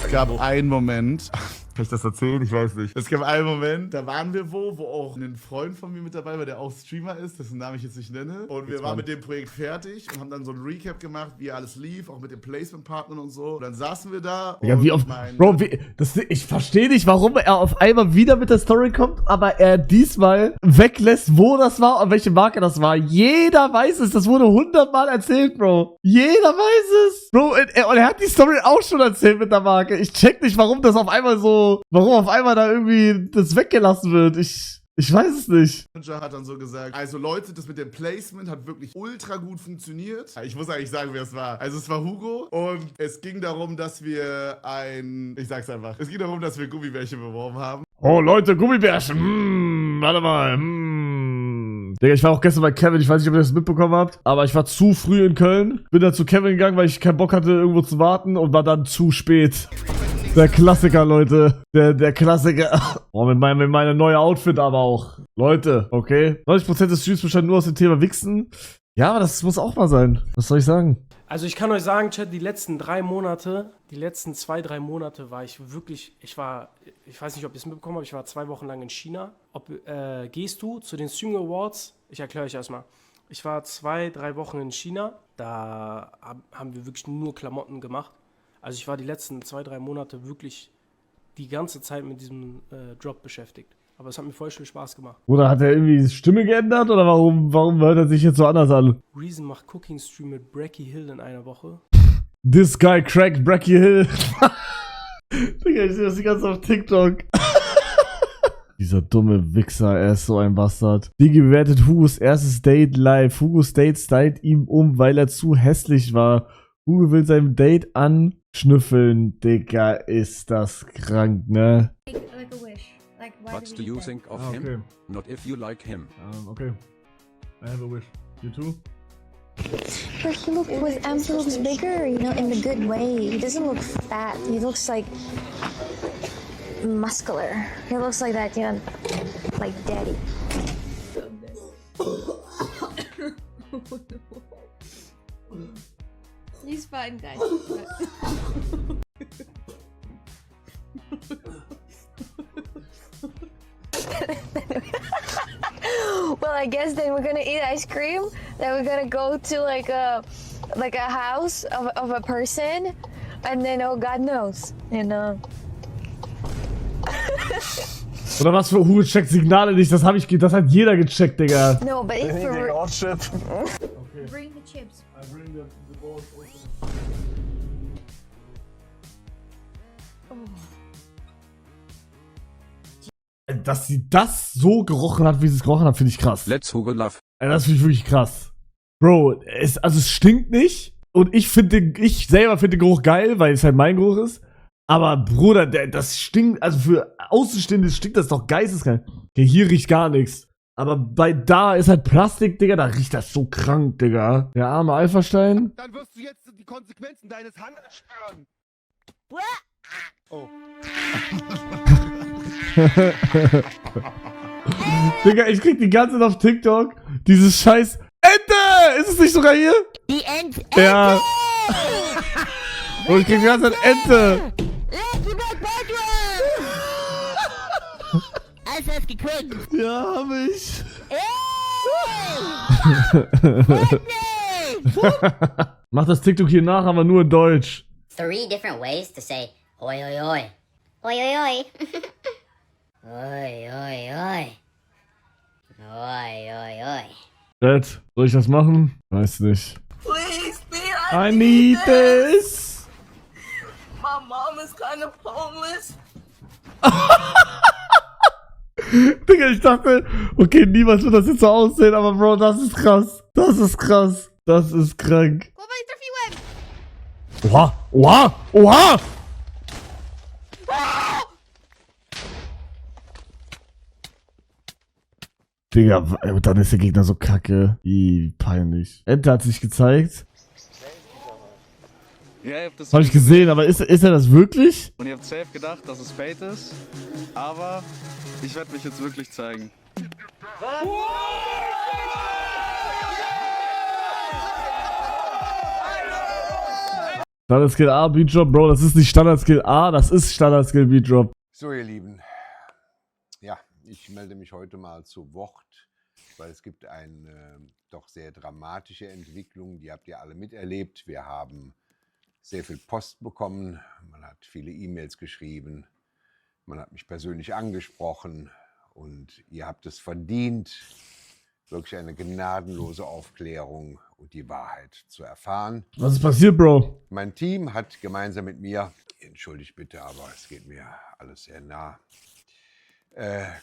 Es gab einen Moment, kann ich das erzählen? Ich weiß nicht. Es gab einen Moment, da waren wir wo auch ein Freund von mir mit dabei war, der auch Streamer ist, dessen Namen ich jetzt nicht nenne. Und wir waren mit dem Projekt fertig und haben dann so ein Recap gemacht, wie alles lief, auch mit den Placement-Partnern und so. Und dann saßen wir da Ja, und wie oft, Bro, ich verstehe nicht, warum er auf einmal wieder mit der Story kommt, aber er diesmal weglässt, wo das war und welche Marke das war. Jeder weiß es, das wurde 100-mal erzählt, Bro. Jeder weiß es. Bro, und er hat die Story auch schon erzählt mit der Marke. Ich check nicht, warum das auf einmal so, warum auf einmal da irgendwie das weggelassen wird. Ich weiß es nicht. Manager hat dann so gesagt, also Leute, das mit dem Placement hat wirklich ultra gut funktioniert. Ich muss eigentlich sagen, wer es war. Also es war Hugo und es ging darum, dass wir ich sag's einfach, es ging darum, dass wir Gummibärchen beworben haben. Oh, Leute, Gummibärchen. Warte mal. Digga, ich war auch gestern bei Kevin. Ich weiß nicht, ob ihr das mitbekommen habt. Aber ich war zu früh in Köln. Bin dann zu Kevin gegangen, weil ich keinen Bock hatte, irgendwo zu warten. Und war dann zu spät. Der Klassiker, Leute. Der Klassiker. Oh, mit meinem neuen Outfit aber auch. Leute, okay. 90% des Streams bestand nur aus dem Thema Wichsen. Ja, aber das muss auch mal sein. Was soll ich sagen? Also ich kann euch sagen, Chat, die letzten 2-3 Monate war ich wirklich, ich weiß nicht, ob ihr es mitbekommen habt, ich war 2 Wochen lang in China. Gehst du zu den Streaming Awards? Ich erkläre euch erstmal. Ich war 2-3 Wochen in China, da haben wir wirklich nur Klamotten gemacht. Also ich war die letzten 2-3 Monate wirklich die ganze Zeit mit diesem Job beschäftigt. Aber es hat mir voll viel Spaß gemacht. Oder hat er irgendwie die Stimme geändert? Oder warum hört er sich jetzt so anders an? Reason macht Cooking Stream mit Bracky Hill in einer Woche. This guy cracked Bracky Hill. Digga, ich sehe das die ganze Zeit auf TikTok. Dieser dumme Wichser, er ist so ein Bastard. Digi bewertet Hugos erstes Date live. Hugos Date stylt ihm weil er zu hässlich war. Hugo will seinem Date anschnüffeln. Digga, ist das krank, ne? Like a wish. Like, why What do you think of okay. him? Not if you like him. Okay. I have a wish. You too? But he looks bigger, you know, in the good way. He doesn't look fat. He looks like muscular. He looks like that, you know, like daddy. He's fine, guys. Well, I guess then we're gonna eat ice cream. Then we're gonna go to like a house of a person, and then oh God knows, you know. Oder was für Hugo checkt Signale nicht? Das hat jeder gecheckt, Digga. No, but it's for real. Bring the chips. I bring the balls also. Dass sie das so gerochen hat, wie sie es gerochen hat, finde ich krass. Let's Hugo love. Das finde ich wirklich krass. Bro, es stinkt nicht. Und ich selber finde den Geruch geil, weil es halt mein Geruch ist. Aber Bruder, das stinkt, also für Außenstehende stinkt das doch geisteskrank. Okay, hier riecht gar nichts. Aber da ist halt Plastik, Digga, da riecht das so krank, Digga. Der arme Alpha-Stein. Dann wirst du jetzt die Konsequenzen deines Handelns spüren. Oh. Digga, ich krieg die ganze Zeit auf TikTok dieses scheiß Ente! Ist es nicht sogar hier? Die Ente! Ja. Und ich krieg die ganze Zeit Ente! Hast du das geguckt? Ja, hab ich. Mach das TikTok hier nach, aber nur in Deutsch. 3 different ways to say oi oi oi. Oi oi oi. Oi oi oi. Oi oi oi. Dad, soll ich das machen? Weiß nicht. Please, I need this. My mom is kind of homeless. Digga, ich dachte, okay, niemals wird das jetzt so aussehen, aber Bro, das ist krass. Das ist krass. Das ist krank. Oha, oha, oha! Digga, dann ist der Gegner so kacke. Wie peinlich. Ente hat sich gezeigt. Ja, ihr habt das Hab ich gesehen, aber ist er das wirklich? Und ihr habt safe gedacht, dass es Bait ist. Aber ich werde mich jetzt wirklich zeigen. Standard-Skill A, Beat-Drop, Bro, das ist nicht Standard-Skill A, das ist Standard-Skill Beat-Drop. So, ihr Lieben, ja, ich melde mich heute mal zu Wort, weil es gibt eine doch sehr dramatische Entwicklung, die habt ihr alle miterlebt. Wir haben sehr viel Post bekommen, man hat viele E-Mails geschrieben, man hat mich persönlich angesprochen und ihr habt es verdient, wirklich eine gnadenlose Aufklärung und die Wahrheit zu erfahren. Was ist passiert, Bro? Mein Team hat gemeinsam mit mir, entschuldigt bitte, aber es geht mir alles sehr nah,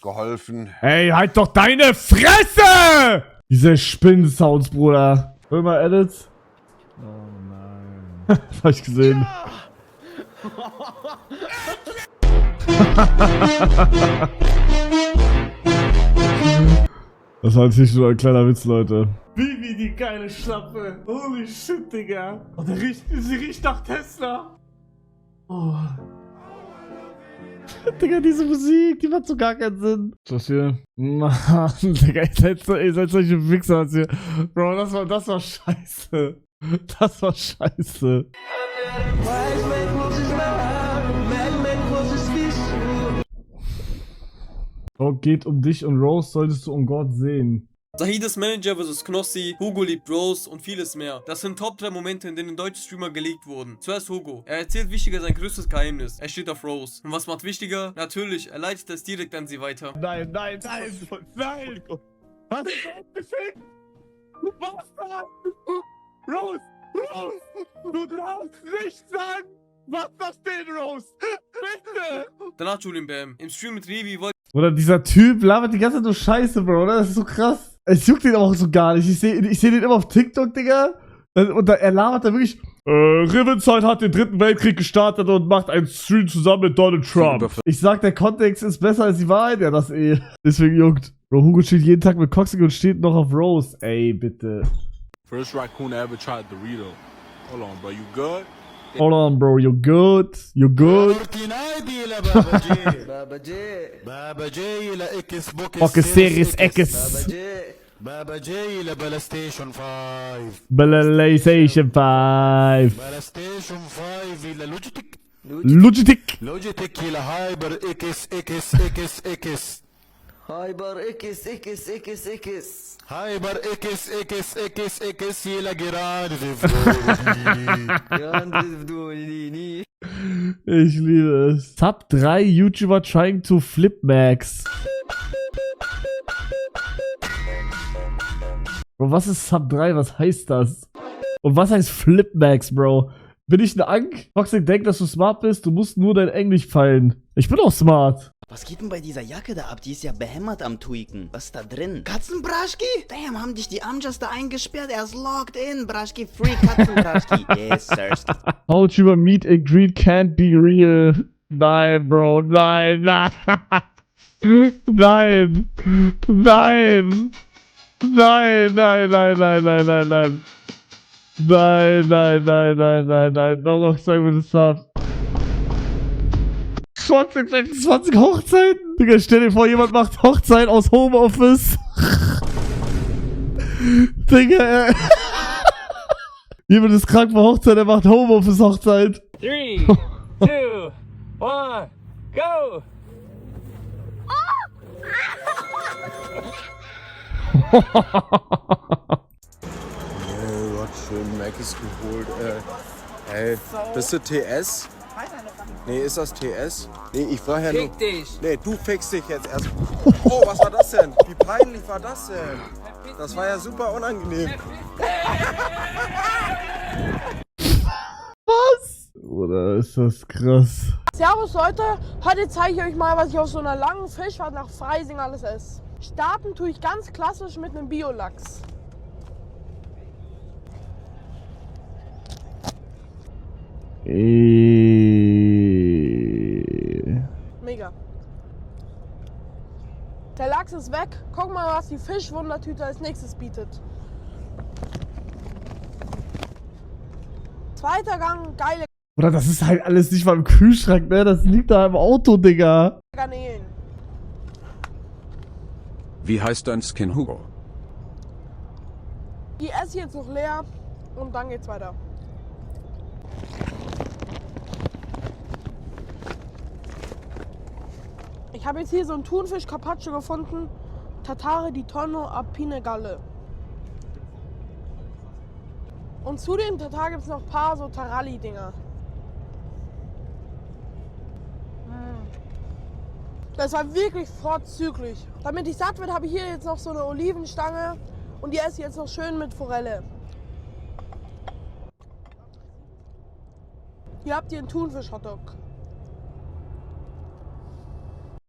geholfen. Ey, halt doch deine Fresse! Diese Spinnen-Sounds, Bruder. Hol mal Edits. Oh nein. Das hab ich gesehen. Das war natürlich nur ein kleiner Witz, Leute. Bibi, die geile Schlappe. Holy shit, Digga. Oh, sie riecht nach Tesla. Oh. Digga, diese Musik, die macht so gar keinen Sinn. Das hier. Mann, Digga, ihr seid solche Wichser hier. Bro, das war scheiße. Das war scheiße. Bro, geht um dich und Rose solltest du um Gott sehen. Zahidas Manager vs. Knossi, Hugo liebt Rose und vieles mehr. Das sind Top 3 Momente, in denen deutsche Streamer geleakt wurden. Zuerst Hugo. Er erzählt Wichtiger sein größtes Geheimnis. Er steht auf Rose. Und was macht Wichtiger? Natürlich, er leitet das direkt an sie weiter. Nein, nein, nein, nein! Was ist das? Du Bastard! Rose! Rose! Du darfst nicht sagen, was da steht, Rose! Bitte! Danach Julian Bam. Im Stream mit Revi wollte... Oder dieser Typ labert die ganze Zeit nur Scheiße, Bro, oder? Das ist so krass. Es juckt ihn auch so gar nicht. Ich seh den immer auf TikTok, Digga. Und er labert da wirklich. Rivenzeit hat den 3. Weltkrieg gestartet und macht einen Stream zusammen mit Donald Trump. Ich sag, der Kontext ist besser als die Wahrheit. Ja, das eh. Deswegen juckt. Bro, Hugo steht jeden Tag mit Coxing und steht noch auf Rose. Ey, bitte. First raccoon I ever tried Dorito. Hold on, bro, you good? Hold on, bro, you good? You good? Okay, Series X. Baba J la PlayStation 5. PlayStation 5. PlayStation 5 la Logitech. Logitech. Logitech la Hyper X. Hyper X. Hyper X la Grande Vivdoni. Ich liebe es. Top 3 YouTuber trying to flip Max. Bro, was ist Sub 3? Was heißt das? Und was heißt Flip Max, Bro? Bin ich ein Ank? Toxic denkt, dass du smart bist, du musst nur dein Englisch feilen. Ich bin auch smart. Was geht denn bei dieser Jacke da ab? Die ist ja behämmert am Tweaken. Was ist da drin? Katzenbraschki? Damn, haben dich die Amjas da eingesperrt? Er ist logged in. Braschki, free Katzenbraschki. Yes, sir. YouTuber meet and greet can't be real. Nein, Bro, nein, nein. Nein. Nein. Nein, nein, nein, nein, nein, nein, nein. Nein, nein, nein, nein, nein, nein. Noch 2 Minuten Start. 20 Hochzeiten? Digga, stell dir vor, jemand macht Hochzeit aus Homeoffice. Digga, jemand ist krank vor Hochzeit, er macht Homeoffice-Hochzeit. 3, 2, 1, go! Du hast schön Macis geholt. Ey, bist du TS? Nee, ist das TS? Nee, ich frage ja nur. Fick dich! Nee, du fickst dich jetzt erst. Oh, was war das denn? Wie peinlich war das denn? Das war ja super unangenehm. Was? Oder ist das krass? Servus Leute, heute zeige ich euch mal, was ich auf so einer langen Fischfahrt nach Freising alles esse. Starten tue ich ganz klassisch mit einem Biolachs. Mega. Der Lachs ist weg. Guck mal, was die Fischwundertüte als nächstes bietet. Zweiter Gang, geile Oder das ist halt alles nicht mal im Kühlschrank, ne? Das liegt da im Auto, Digga. Garnelen. Wie heißt dein Skin, Hugo? Die esse ich jetzt noch leer und dann geht's weiter. Ich habe jetzt hier so einen Thunfisch Carpaccio gefunden. Tartare di tonno a Pinegalle. Und zu dem Tatar gibt es noch ein paar so Taralli-Dinger. Das war wirklich vorzüglich. Damit ich satt werde, habe ich hier jetzt noch so eine Olivenstange und die esse ich jetzt noch schön mit Forelle. Hier habt ihr einen Thunfisch-Hotdog.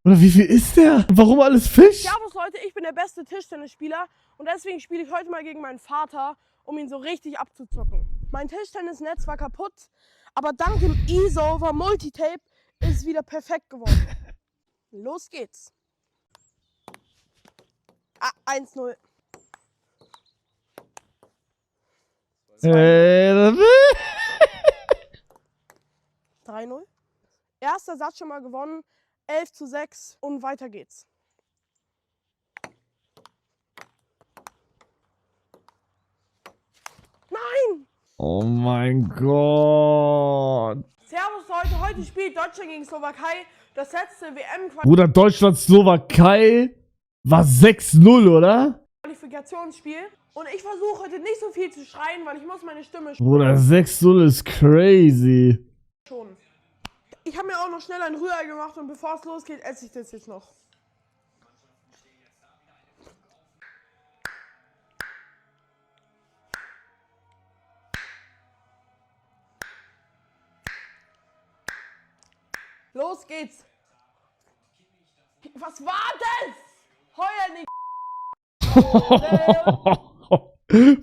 Oder wie viel ist der? Warum alles Fisch? Servus Leute, ich bin der beste Tischtennisspieler und deswegen spiele ich heute mal gegen meinen Vater, um ihn so richtig abzuzocken. Mein Tischtennisnetz war kaputt, aber dank dem E-Solver Multitape ist es wieder perfekt geworden. Los geht's. 1-0. 3-0. Erster Satz schon mal gewonnen. 11:6 und weiter geht's. Nein! Oh mein Gott. Servus Leute, heute spielt Deutschland gegen Slowakei. Das letzte WM-Qualifikationsspiel. Bruder, Deutschland-Slowakei war 6-0, oder? Und ich versuche heute nicht so viel zu schreien, weil ich muss meine Stimme Bruder, 6-0 ist crazy. schon. Ich habe mir auch noch schnell ein Rührei gemacht und bevor es losgeht, esse ich das jetzt noch. Los geht's. Was war das? Heuer nicht.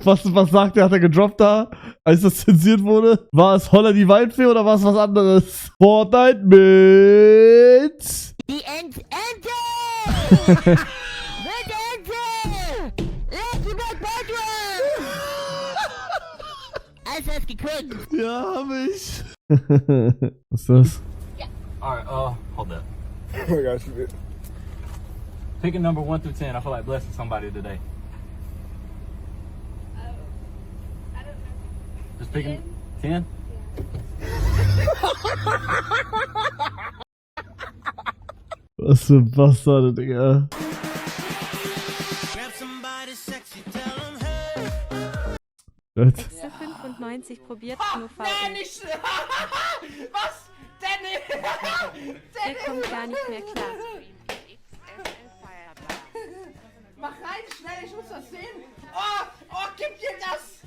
Was sagt er? Hat er gedroppt da, als das zensiert wurde? War es Holla die Waldfee oder war es was anderes? Fortnite mit... Die Ente! Alles ist gekriegt! Ja, hab ich. Was ist das? Alright, hold that. Oh my gosh. Pick a number 1 through 10. I feel like blessing somebody today. I don't know. Just pick 10? Was für ein Bastard, Digga. Hexe 95 probiert nur VR. Was? Danny! Der kommt gar nicht mehr klar. Mach rein, schnell, ich muss das sehen. Oh, gib dir das!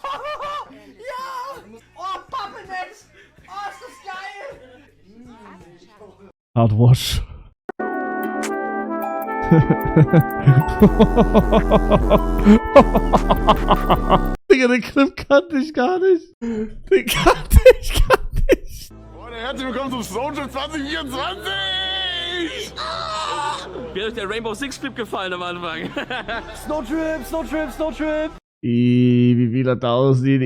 Ja! Oh, Puppet! Oh, ist das geil! Hardwash. Digga, den Clip kannte ich gar nicht. Den kannte ich gar nicht. Leute, herzlich willkommen zum Social 2024! Wie hat euch der Rainbow Six Clip gefallen am Anfang? Snowtrip, Snowtrip, Snowtrip. Wie viel hat da aussehen?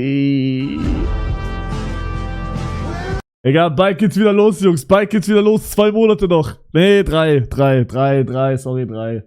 Egal, bald geht's wieder los, Jungs. Bald geht's wieder los. 2 Monate noch. Nee, 3. Sorry, 3.